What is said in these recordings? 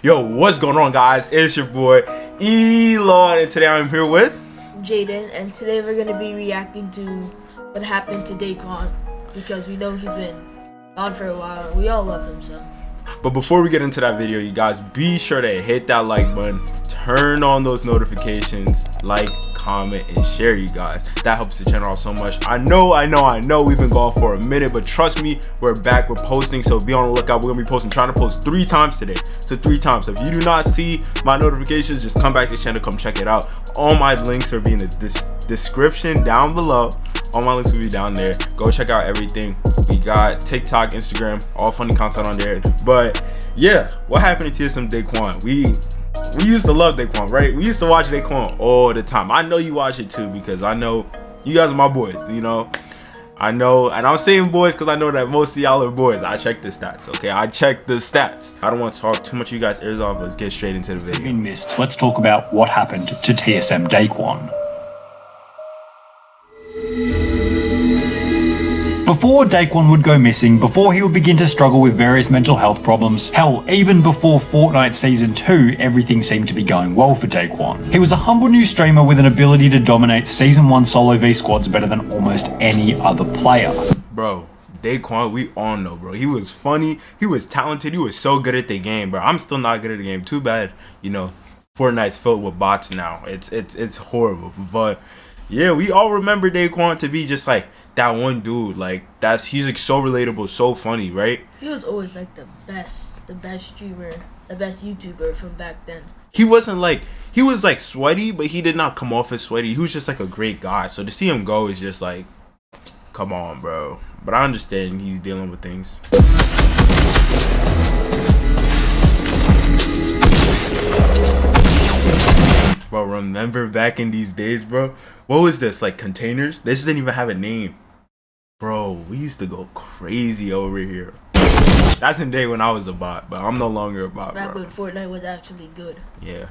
Yo, what's going on, guys? It's your boy Yall, and today I'm here with Jaden, and today we're gonna be reacting to what happened to Daequan because we know he's been gone for a while. We all love him, so. But before we get into that video, you guys, be sure to hit that like button, turn on those notifications, like, comment, and share, you guys. That helps the channel out so much. I know we've been gone for a minute, but trust me, we're back, we're posting, so be on the lookout. We're gonna be posting, trying to post 3 times today. So 3 times. So if you do not see my notifications, just come back to the channel, come check it out. All my links are in the description down below. All my links will be down there. Go check out everything. We got TikTok, Instagram, all funny content on there. But yeah, what happened to TSM Daequan? We used to love Daequan, right? We used to watch Daequan all the time. I know you watch it too, because I know you guys are my boys, you know. I know, and I'm saying boys because I know that most of y'all are boys. I check the stats, okay? I check the stats. I don't want to talk too much of you guys' ears off. Let's get straight into the video. Been missed. Let's talk about what happened to TSM Daequan. Before Daequan would go missing, before he would begin to struggle with various mental health problems, hell, even before Fortnite Season 2, everything seemed to be going well for Daequan. He was a humble new streamer with an ability to dominate Season 1 solo V squads better than almost any other player. Bro, Daequan, we all know, bro. He was funny, he was talented, he was so good at the game, bro. I'm still not good at the game. Too bad, you know, Fortnite's filled with bots now. It's horrible. But yeah, we all remember Daequan to be just like that one dude, like he's like so relatable, so funny, right? He was always like the best streamer, the best YouTuber from back then. He wasn't like, he was like sweaty, but he did not come off as sweaty. He was just like a great guy. So to see him go is just like, come on, bro. But I understand he's dealing with things. Bro, remember back in these days, bro? What was this, like containers? This didn't even have a name. Bro, we used to go crazy over here. That's in the day when I was a bot, but I'm no longer a bot, back bro. when Fortnite was actually good. Yeah.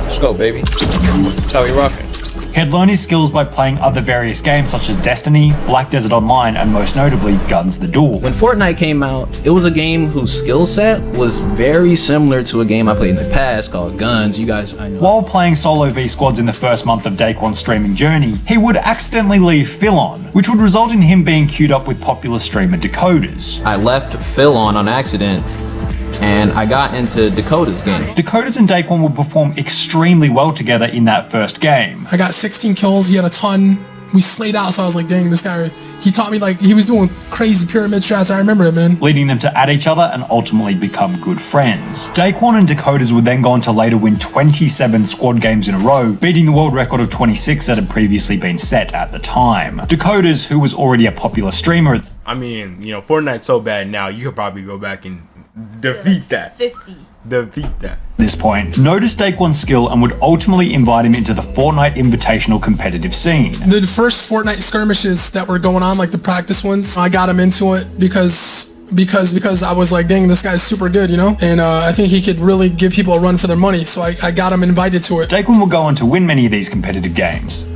Let's go, baby. That's how we rocking. He had learned his skills by playing other various games such as Destiny, Black Desert Online, and most notably, Guns the Duel. When Fortnite came out, it was a game whose skill set was very similar to a game I played in the past called Guns. You guys, I know. While playing solo V squads in the first month of Daequan's streaming journey, he would accidentally leave Phil on, which would result in him being queued up with popular streamer Dakotas. I left Phil on accident, and I got into Dakota's game. Dakotas and Daequan would perform extremely well together in that first game. I got 16 kills, he had a ton. We slayed out, so I was like, dang, this guy, he taught me, like, he was doing crazy pyramid strats. I remember it, man. Leading them to add each other and ultimately become good friends. Daequan and Dakotas would then go on to later win 27 squad games in a row, beating the world record of 26 that had previously been set at the time. Dakotas, who was already a popular streamer. I mean, you know, Fortnite's so bad now, you could probably go back and defeat that. 50. Defeat that. At this point, noticed Daequan's skill and would ultimately invite him into the Fortnite Invitational competitive scene. The first Fortnite skirmishes that were going on, like the practice ones, I got him into it because I was like, dang, this guy's super good, you know? And I think he could really give people a run for their money, so I got him invited to it. Daequan will go on to win many of these competitive games.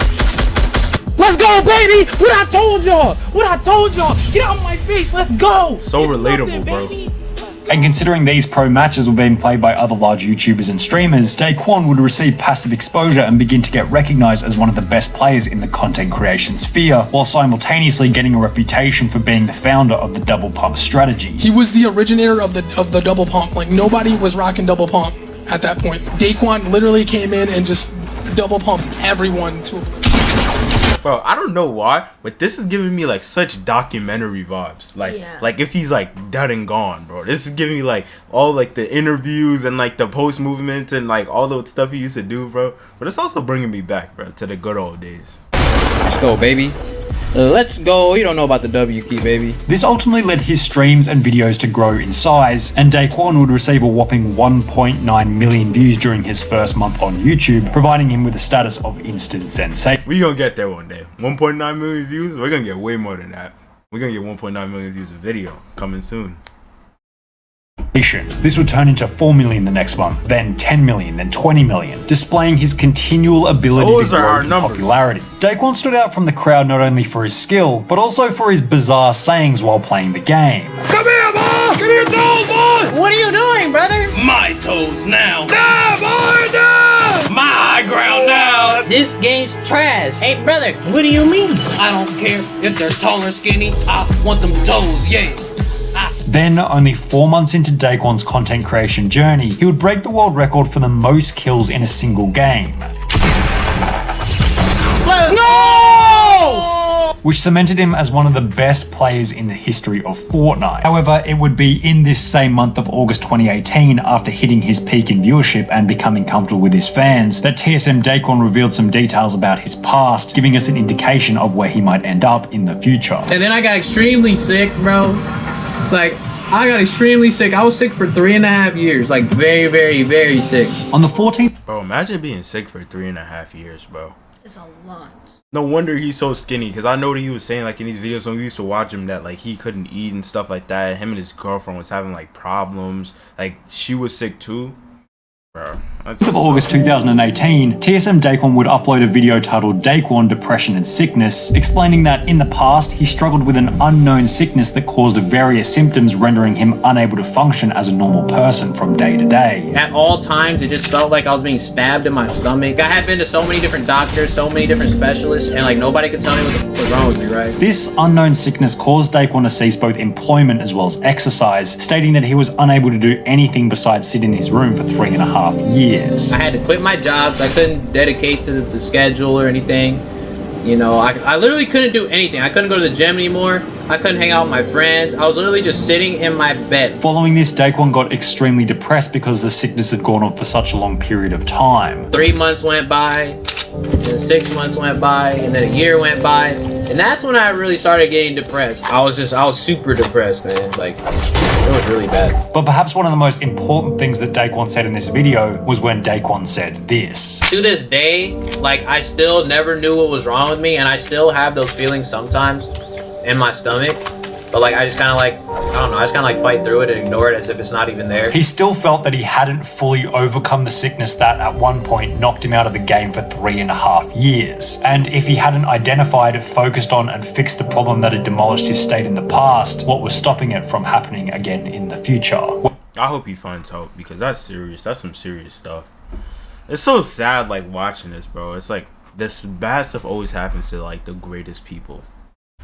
Let's go, baby! What I told y'all! What I told y'all! Get out of my face! Let's go! So relatable, bro. And considering these pro matches were being played by other large YouTubers and streamers, Daequan would receive passive exposure and begin to get recognized as one of the best players in the content creation sphere, while simultaneously getting a reputation for being the founder of the double pump strategy. He was the originator of the double pump. Like, nobody was rocking double pump at that point. Daequan literally came in and just double pumped everyone to Bro, I don't know why, but this is giving me like such documentary vibes. Like, Yeah. like if he's like dead and gone, bro. This is giving me like all like the interviews and like the post movements and like all the stuff he used to do, bro. But it's also bringing me back, bro, to the good old days. Let's go, baby. Let's go. You don't know about the W key, baby. This ultimately led his streams and videos to grow in size, and Daequan would receive a whopping 1.9 million views during his first month on YouTube, providing him with the status of instant sensation. We gonna get there one day. 1.9 million views? We're gonna get way more than that. We're gonna get 1.9 million views a video coming soon. This would turn into 4 million the next month, then 10 million, then 20 million, displaying his continual ability Those to are grow our in numbers. popularity. Daequan stood out from the crowd not only for his skill, but also for his bizarre sayings while playing the game. Come here, boy! your toes, boy! What are you doing, brother? My toes now. Nah, boy, nah! My high ground now. This game's trash. Hey, brother, what do you mean? I don't care if they're tall or skinny. I want them toes, yeah. Then, only 4 months into Daequan's content creation journey, he would break the world record for the most kills in a single game. No! Which cemented him as one of the best players in the history of Fortnite. However, it would be in this same month of August 2018, after hitting his peak in viewership and becoming comfortable with his fans, that TSM Daequan revealed some details about his past, giving us an indication of where he might end up in the future. And then I got extremely sick, bro. Like, I got extremely sick. I was sick for 3.5 years. Like, very, very, very sick. On the 14th, Bro, imagine being sick for 3.5 years, bro. It's a lot. No wonder he's so skinny, because I know that he was saying, like, in these videos when we used to watch him, that, like, he couldn't eat and stuff like that. Him and his girlfriend was having, like, problems. Like, she was sick too. Bro, that's of August 2018, TSM Daequan would upload a video titled Daequan, Depression and Sickness, explaining that in the past he struggled with an unknown sickness that caused various symptoms, rendering him unable to function as a normal person from day to day. At all times, it just felt like I was being stabbed in my stomach. I had been to so many different doctors, so many different specialists, and like nobody could tell me what was wrong with me, right? This unknown sickness caused Daequan to cease both employment as well as exercise, stating that he was unable to do anything besides sit in his room for 3.5 years. I had to quit my jobs. I couldn't dedicate to the schedule or anything. You know, I literally couldn't do anything. I couldn't go to the gym anymore. I couldn't hang out with my friends. I was literally just sitting in my bed. Following this, Daequan got extremely depressed because the sickness had gone on for such a long period of time. 3 months went by, then 6 months went by, and then a year went by. And that's when I really started getting depressed. I was super depressed, man. Like, it was really bad. But perhaps one of the most important things that Daequan said in this video was when Daequan said this. To this day, like, I still never knew what was wrong with me, and I still have those feelings sometimes in my stomach. But like, I just kind of like, I don't know, I just kind of like fight through it and ignore it as if it's not even there. He still felt that he hadn't fully overcome the sickness that at one point knocked him out of the game for 3.5 years. And if he hadn't identified, focused on, and fixed the problem that had demolished his state in the past, what was stopping it from happening again in the future? I hope he finds help, because that's serious. That's some serious stuff. It's so sad, like, watching this, bro. It's like, this bad stuff always happens to, like, the greatest people.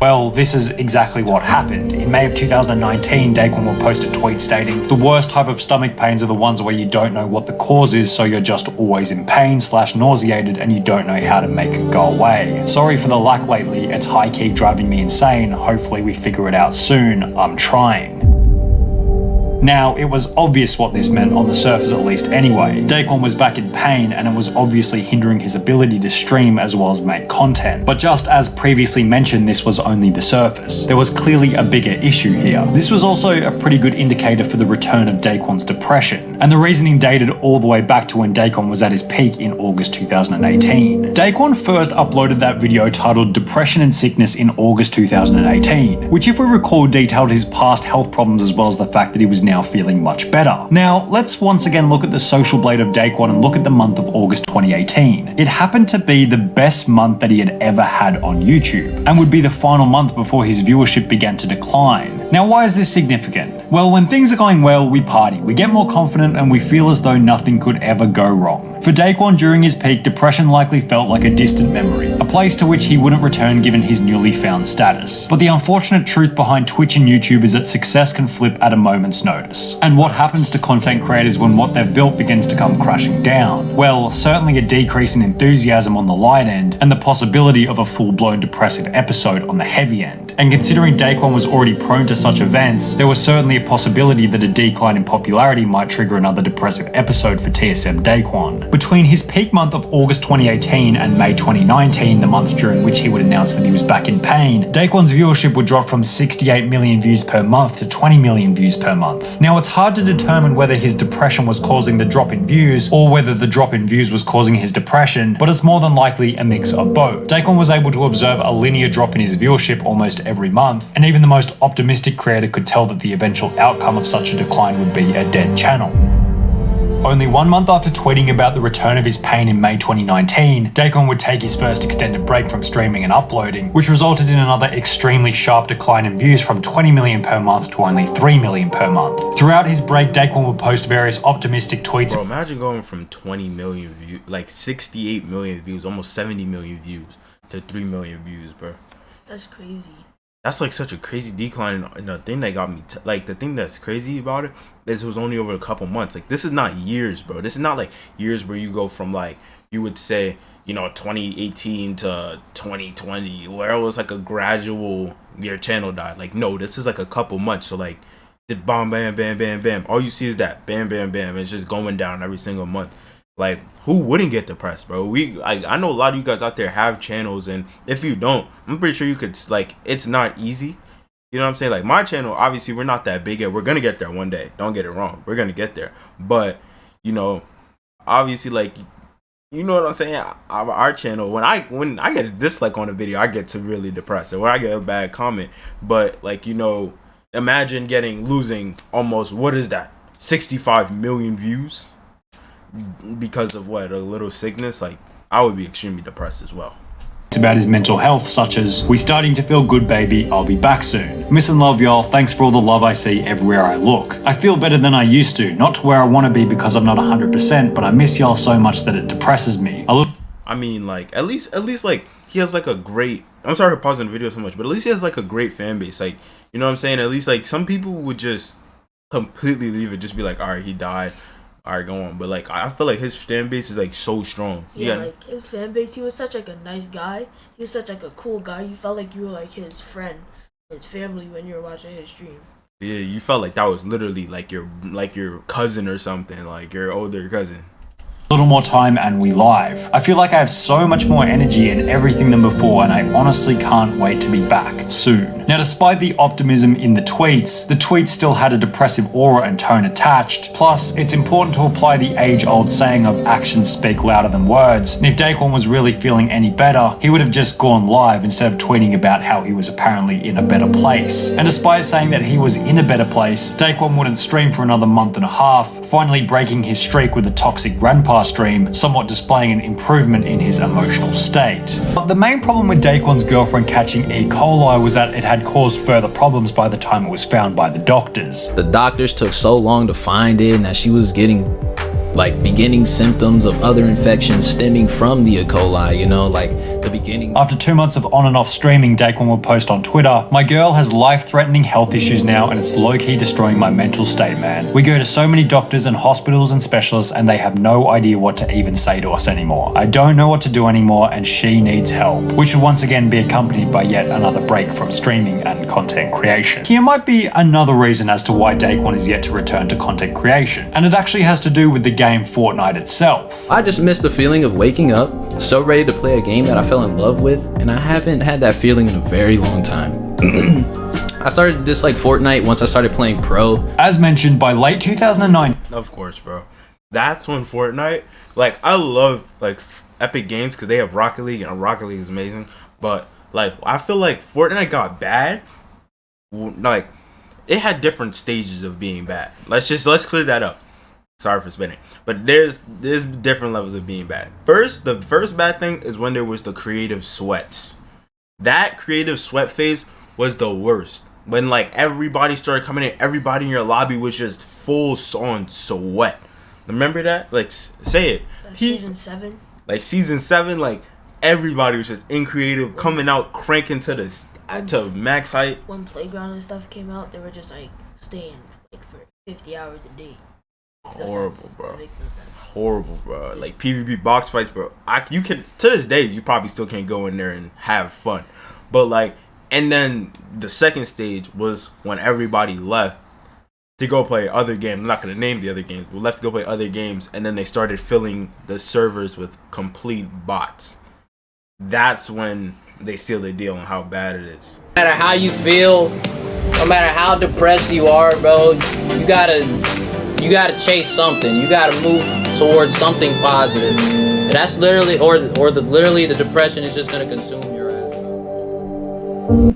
Well, this is exactly what happened. In May of 2019, Daequan will post a tweet stating, "The worst type of stomach pains are the ones where you don't know what the cause is, so you're just always in pain / nauseated and you don't know how to make it go away. Sorry for the lack lately, it's high-key driving me insane. Hopefully we figure it out soon. I'm trying." Now, it was obvious what this meant, on the surface at least anyway. Daequan was back in pain, and it was obviously hindering his ability to stream as well as make content. But just as previously mentioned, this was only the surface. There was clearly a bigger issue here. This was also a pretty good indicator for the return of Daequan's depression, and the reasoning dated all the way back to when Daequan was at his peak in August 2018. Daequan first uploaded that video titled Depression and Sickness in August 2018, which, if we recall, detailed his past health problems as well as the fact that he was now feeling much better. Now, let's once again look at the social blade of Daequan and look at the month of August 2018. It happened to be the best month that he had ever had on YouTube, and would be the final month before his viewership began to decline. Now, why is this significant? Well, when things are going well, we party, we get more confident, and we feel as though nothing could ever go wrong. For Daequan, during his peak, depression likely felt like a distant memory, a place to which he wouldn't return given his newly found status. But the unfortunate truth behind Twitch and YouTube is that success can flip at a moment's notice. And what happens to content creators when what they've built begins to come crashing down? Well, certainly a decrease in enthusiasm on the light end, and the possibility of a full-blown depressive episode on the heavy end. And considering Daequan was already prone to such events, there was certainly a possibility that a decline in popularity might trigger another depressive episode for TSM Daequan. Between his peak month of August 2018 and May 2019, the month during which he would announce that he was back in pain, Daequan's viewership would drop from 68 million views per month to 20 million views per month. Now, it's hard to determine whether his depression was causing the drop in views, or whether the drop in views was causing his depression, but it's more than likely a mix of both. Daequan was able to observe a linear drop in his viewership almost every month, and even the most optimistic creator could tell that the eventual outcome of such a decline would be a dead channel. Only 1 month after tweeting about the return of his pain in May 2019, Daequan would take his first extended break from streaming and uploading, which resulted in another extremely sharp decline in views from 20 million per month to only 3 million per month. Throughout his break, Daequan would post various optimistic tweets. Bro, imagine going from 20 million views, like 68 million views, almost 70 million views to 3 million views, bro. That's crazy. That's like such a crazy decline. And the thing that got me, like the thing that's crazy about it is it was only over a couple months. Like this is not years, bro. This is not like years where you go from like, you would say, you know, 2018 to 2020, where it was like a gradual, your channel died. Like, no, this is like a couple months. So like, it bam, bam, bam, bam, bam. All you see is that bam, bam, bam. It's just going down every single month. Like, who wouldn't get depressed, bro? I know a lot of you guys out there have channels, and if you don't, I'm pretty sure you could, like, it's not easy. You know what I'm saying? Like, my channel, obviously, we're not that big yet. We're gonna get there one day. Don't get it wrong. We're gonna get there. But, you know, obviously, like, you know what I'm saying? Our channel, when I get a dislike on a video, I get to really depressed. And when I get a bad comment, but, like, you know, imagine losing almost, what is that? 65 million views? Because of what, a little sickness. Like, I would be extremely depressed as well. It's about his mental health, such as, "We starting to feel good, baby, I'll be back soon. Miss and love y'all, thanks for all the love I see everywhere I look. I feel better than I used to, not to where I want to be because I'm not 100%, but I miss y'all so much that it depresses me. I mean, like, at least like, he has like a great, I'm sorry for pausing the video so much, but at least he has like a great fan base. Like, you know what I'm saying? At least like some people would just completely leave it, just be like, all right, he died. Alright, go on. But like, I feel like his fan base is like so strong. Yeah, like his fan base, he was such like a nice guy. He was such like a cool guy. You felt like you were like his friend, his family when you were watching his stream. Yeah, you felt like that was literally like your cousin or something, like your older cousin. Little more time and we live. I feel like I have so much more energy and everything than before, and I honestly can't wait to be back soon. Now, despite the optimism in the tweets still had a depressive aura and tone attached. Plus, it's important to apply the age-old saying of actions speak louder than words. And if Daequan was really feeling any better, he would have just gone live instead of tweeting about how he was apparently in a better place. And despite saying that he was in a better place, Daequan wouldn't stream for another month and a half, finally breaking his streak with a toxic grandpa stream, somewhat displaying an improvement in his emotional state. But the main problem with Daequan's girlfriend catching E. coli was that it had caused further problems by the time it was found by the doctors. The doctors took so long to find it, and that she was getting like beginning symptoms of other infections stemming from the E. coli, you know, like the beginning. After 2 months of on and off streaming, Daequan would post on Twitter, "My girl has life-threatening health issues now and it's low-key destroying my mental state, man. We go to so many doctors and hospitals and specialists and they have no idea what to even say to us anymore. I don't know what to do anymore and she needs help," which would once again be accompanied by yet another break from streaming and content creation. Here might be another reason as to why Daequan is yet to return to content creation, and it actually has to do with the game Fortnite itself. I just miss the feeling of waking up, so ready to play a game that I fell in love with, and I haven't had that feeling in a very long time. I started to dislike Fortnite once I started playing pro. As mentioned, by late 2009, Of course, bro. That's when Fortnite, like, I love like Epic Games because they have Rocket League, and Rocket League is amazing. But like, I feel like Fortnite got bad. Like, it had different stages of being bad. Let's clear that up. Sorry for spinning, but there's different levels of being bad. The first bad thing is when there was the creative sweats. That creative sweat phase was the worst. When like everybody started coming in, everybody in your lobby was just full on sweat. Remember that? Like, say it. Season 7. Like season 7, like everybody was just in creative, coming out, cranking to max height. When Playground and stuff came out, they were just like staying like for 50 hours a day. Horrible, bro. That makes no sense. Horrible, bro. Like PvP box fights, bro. You can, to this day, you probably still can't go in there and have fun. But like, and then the second stage was when everybody left to go play other games. I'm not gonna name the other games. We left to go play other games, and then they started filling the servers with complete bots. That's when they seal the deal on how bad it is. No matter how you feel, no matter how depressed you are, bro, you gotta chase something. You gotta move towards something positive. And that's literally, literally the depression is just gonna consume your ass, bro.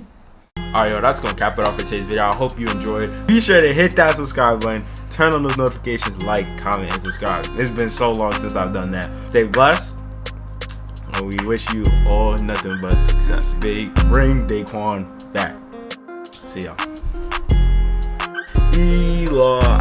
Alright, yo, that's gonna cap it off for today's video. I hope you enjoyed. Be sure to hit that subscribe button, turn on those notifications, like, comment, and subscribe. It's been so long since I've done that. Stay blessed, and we wish you all nothing but success. Bring Daequan back. See y'all. Elon.